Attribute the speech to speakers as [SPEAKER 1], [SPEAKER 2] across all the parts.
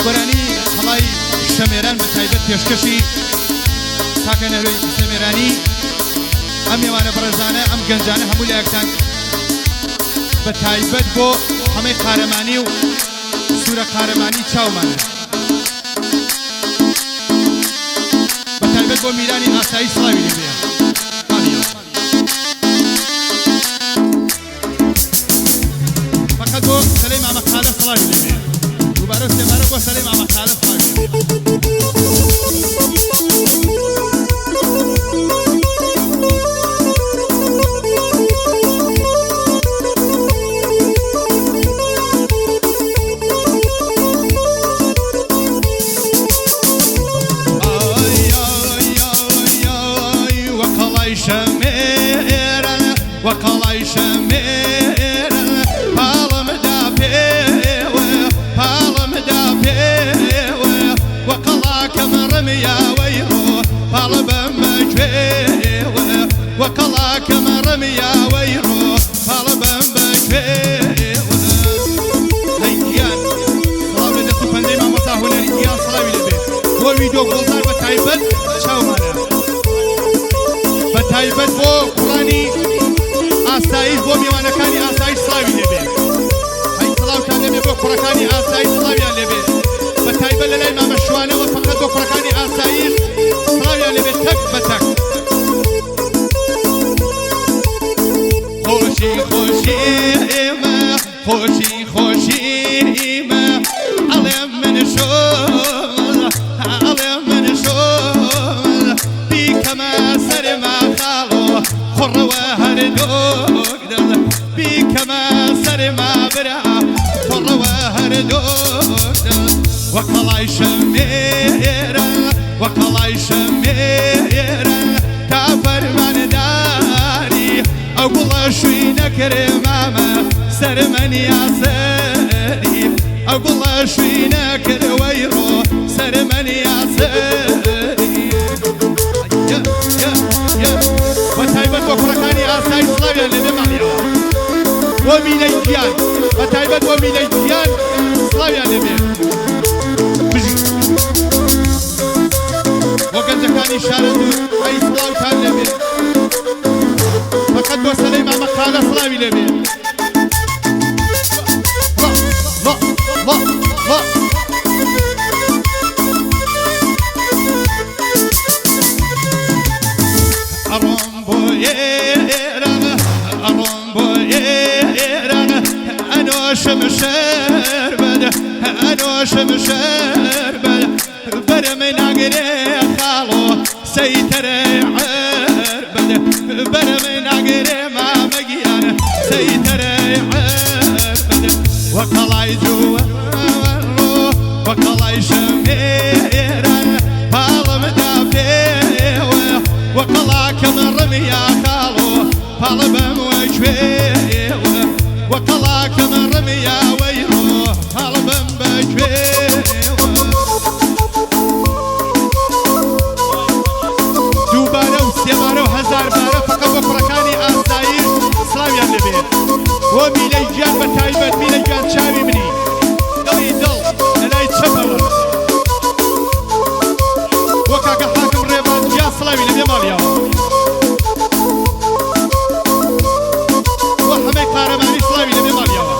[SPEAKER 1] وەرانی هەڵای شەمێران بە تایبەت پێشکەشی تاکە نەروی شەمێرانی ئەم میوانە بەڕێزانە ئەم گەنجانە هەموو لایەکتان بە تایبەت بۆ هەمەی قارەمانی و سوورە قارەمانی چاومانە بە تایبەت بۆ میرانی ئاسایی سڵاوی لێ بێ فقط بۆ سەلەی مامە خالە سڵاوی لێ بێ دووبارە سێمانە بۆ سەلەی مامە خالە سڵاوی لێ بێ وقڵای شەمێرە پاڵمدا پێوە پاڵمدا پێوە وەقەڵاکەم ڕەمیاوەیڕۆ پاڵ بەم بەکوێوە وەقەڵاکەم ڕەمیاوەیڕۆ پاڵ بەم بەکوێوە هەیگیان سڵاو لە دەست و پەندەی مامۆستا هونەری گیان سڵاوی لەبێت بۆ ویدۆ گۆڵدار بە تایبەت چاومانە بە تایبەت بۆ قوڕانی ئاسایش بۆ میوانەکانی ئاسایش سڵاوی لێبێ هەی سڵاوتان لێبێ بۆ کوڕەکانی ئاسایش سڵاویان لێبێ بە تایبەت لە لای مامە شوانەوە فەقەت بۆ کوڕەکانی ئاسایش سڵاویان لێبێ تەک بە تەک خۆشی خۆشیمە خۆشی خۆشیمە ئەڵێم من شۆڵ ئەڵێم من شۆڵ بیکەمە سەرما خاڵۆ خوڕەوە هەردووک دڵ بیکەمە سەرما برا خوڕەوە هەردووک دڵ وەقەڵای شەمێرە وەقەڵای شەمێرە تا فەرمانداری ئەو گوڵە شووی نەکرێ مامە سەرمەنیا سەری ئەو گوڵە شووی نەکردوەیڕۆ سەرمەنیا سەری بە تایبەت بۆ کوڕەکانی ئاسایی سڵاویان لێبێ ماڵیەوە بۆ مینەی گیان بە تایبەت بۆ مینەی گیان سڵاویان لێبێ بۆ گەنجەکانی شارەدوور ئەی سڵاوتان لێبێ فەقەت بۆ سەلەی مامە خالە سڵاوی لێبێ شمشر بد أنا شمشر بد برمي ناقري خالو سيتري عربد برمي ناقري ما مقيان سيتري عربد وقلاي جوا وقلاي شميرا بالم دافيه وقلاك من رميا خالو بالبم وجويه وقلاك من رميا ويروح هالبن بكويوه دووبارە و سێبارە و هەزار بارە فەقەت بە کوڕەکانی ئاسایش سڵاویان لەبێت بۆ میلەی گیان بە تایبەت میلەی گیان چاوی منی دڵی دڵ لە لای چەپەوە بۆ کاکە حاکم ڕێباز گیان سڵاوی لەبێ ماڵیاوە بۆ هەمەی قارەمانی سڵاوی لەبێ ماڵیاوە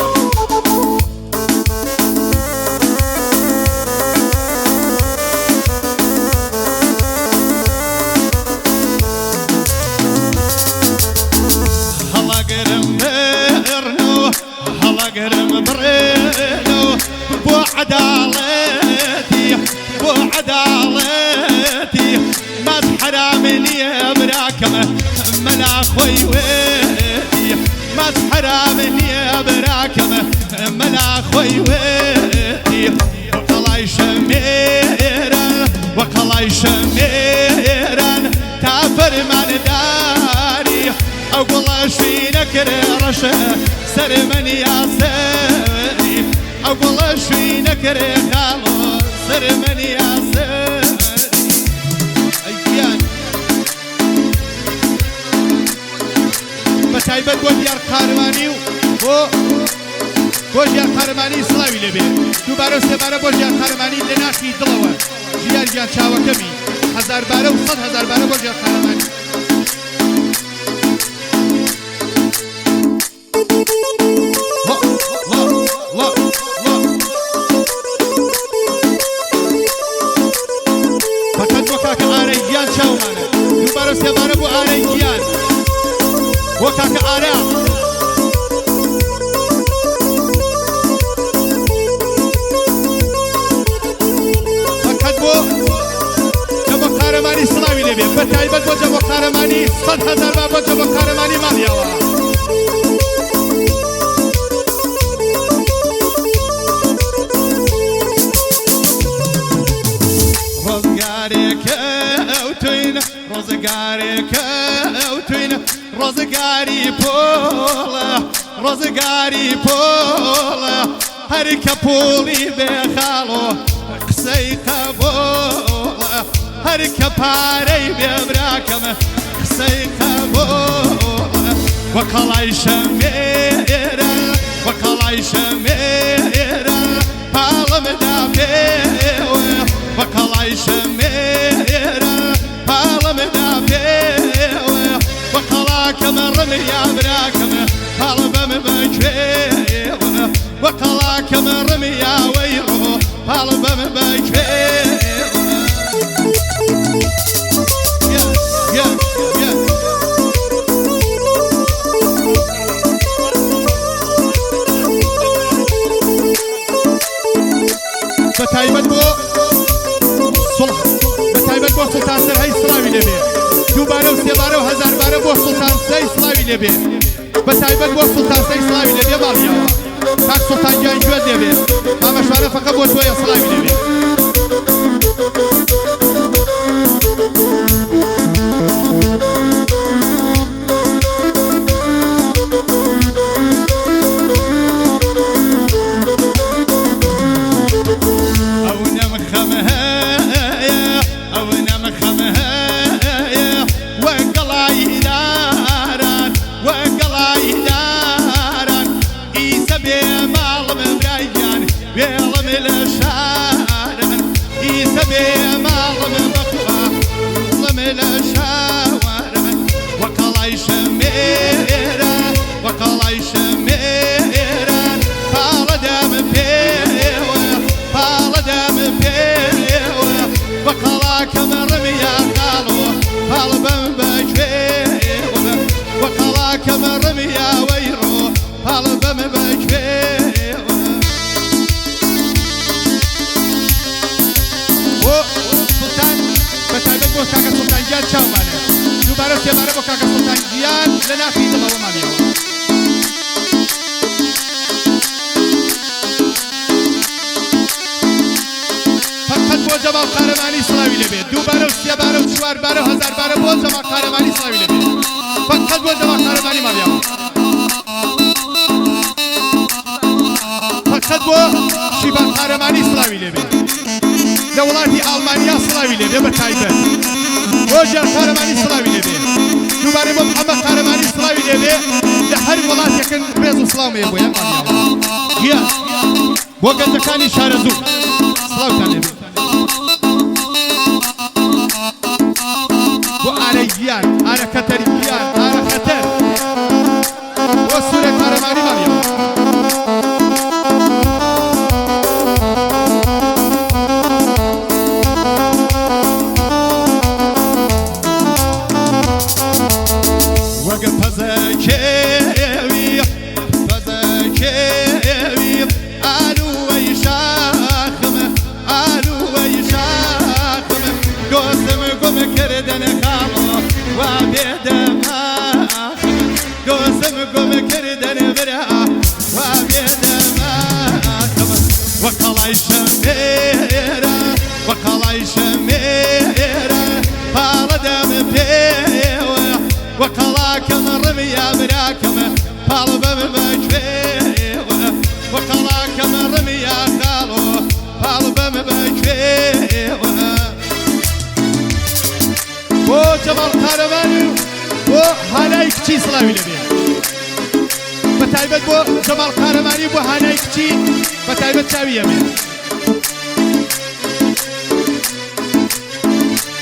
[SPEAKER 1] عدالتي بو عدالتي ما حرامني براكمه ملا خوي ويدي ما حرامني براكمه ملا خوي ويدي وقلاي شميرا وقلاي شميرا تافر من داري اقول شوينك رشه سر من يا سري اقول شوينك خالو سر من يا سري ايان بتايبت وديار قارواني بۆ ژیان قارەمانی سڵاوی لێبێ دووبارە و سێبارە بۆ ژیان قارەمانی لە ناخی دڵەوە ژیان گیان چاوەکەمی هەزار بارە و 100,000 بارە بۆ ژیان قارەمانی فقط بۆ کاکە ئارەی گیان چاومانە دووبارە و سێبارە بۆ ئارەی گیان بۆ کاکە ئارە قارەمانی سڵاوی لێبێ بە تایبەت بۆ جەبۆ قارەمانی 100,000 با بۆ جەبۆ قارەمانی ماڵیاوە ڕۆزگارێکە ئەو توینە ڕۆزگارێکە ئەو توینە ڕۆزگاری پۆڵە ڕۆزگاری پۆڵە هەرکە پۆڵی بێخاڵۆ قسەی قەبۆڵە هەرکە پارەی بێبراکەمە قسەی قەبۆڵە وەکەڵای شەمێرە وەکەڵای شەمێرە پاڵەمدا پێوە وەکەڵای شەمێرە پاڵەمدا پێوە وەکەڵاکەمە ڕمە یا براکەمە پاڵە بەمە بەکوێوە وەکەڵاکەمە ڕمە یاوەی ڕۆ پاڵە بەمە بەکوێوە بەتایبەت بۆ سڵح بەتایبەت بۆ سوڵتان سەرهەی سڵاوی لێبێ دووبارە و سێبارە و 1,000 بارە بۆ سوڵتان سەی سڵاوی لێبێ بەتایبەت بۆ سوڵتان سەی سڵاوی لێبێ باڵیاوە کاک سوڵتان گیان گوێت لێبێ مامەشوارە فەقە بۆ تۆیە سڵاوی لێبێ بۆ گەنجەکانی شارەزوو سڵاوتان لێبێ بۆ ئارەی گیان ئارە کەتەری گیان ئارە خەتەر بۆ سوورە قارەمانی ماڵیەوە وەگە پەزەکێوی پەزەکێوی ئالووەی شاخمە ئالووەی شاخمە دۆستم گوم کردنە کاڵۆ وا بێدەماخمە دۆستم گوم کردنە برا وا بێدەماخمە وەکەڵای شەمێرە وەکەڵای شەمێرە پاڵەدەمە پێوە وەکەڵاکەمە ڕمیا براکەمە پاڵە بەمە بەکوێوە وەکەڵاکەمە ڕمیا خاڵۆ پاڵە بەمە بەکوێوە بۆ جەماڵ قارەمانی و بۆ هانای کچی سڵاوی لەبێ بە بەتایبەت بۆ جەماڵ قارەمانی بۆ هانای کچی بەتایبەت چاوی ئەمێ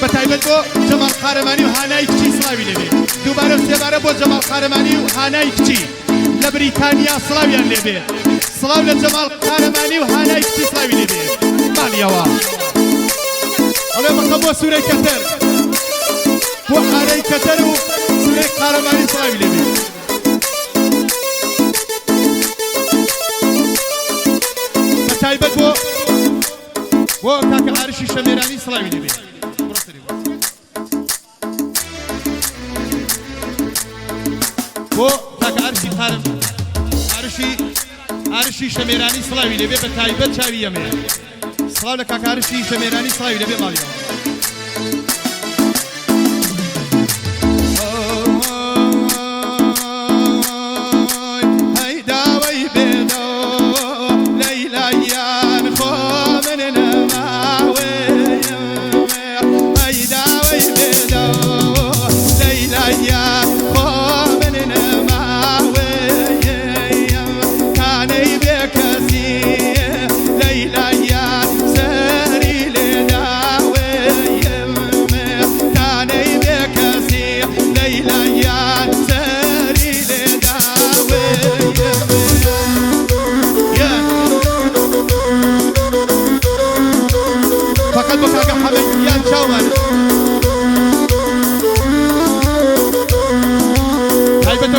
[SPEAKER 1] بەتایبەت بۆ جەماڵ قارەمانی و هانای کچی سڵاوی لێبێ دووبارە سێبارە بۆ جەماڵ قارەمانی و هانای کچی لە بریتانیا سڵاویان لێبێ سڵاو لە جەماڵ قارەمانی و هانای کچی سڵاوی لێبێ ماڵیەوە ئەڵێ بەخە بۆ سوورەی کەتەر بۆ ئارەی کەتەر و سوورەی قارەمانی سڵاوی لێبێ بەتایبەت بۆ کاکە عارشی شەمێرانی سڵاوی لێبێ بۆ کاکە عارشی شەمێرانی سڵاوی لێبێ بەتایبەت چاوی ئەمێ سڵاو لە کاکە عارشی شەمێرانی سڵاوی لێبێ ماڵیەوە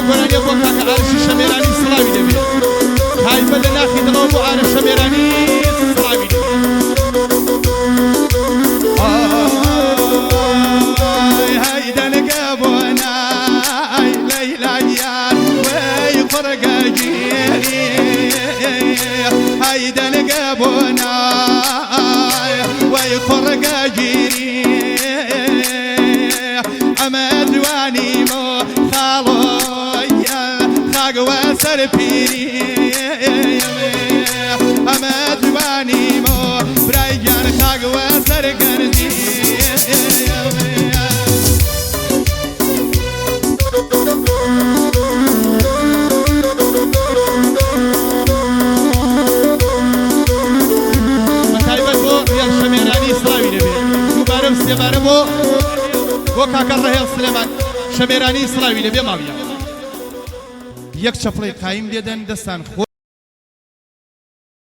[SPEAKER 1] گۆرانیە بۆ کاکە عارشی شەمێرانی سڵاوی دەبێ تایبەت لە ناخی دڵەوە بۆ عارش شەمێرانی سڵاوی دەبێ هەیدەنگە بۆ نای لەیلایان وەی قڕگەگیری هەیدەنگە بۆ نای وەی قڕگەگیری ئەمە دوانیمۆ سر پیری ئەمە دوانیمۆ برای گیان خاگوە سەر گەردی بەتایبەت بۆ ڕیان شەمێرانی سڵاوی دەبێ دووبارە و سێبارە بۆ کاکە ڕەهێڵ سلێمان شەمێرانی سڵاوی دەبێ ماڵیە یەک چەپڵەی قایم لێدەن دەستان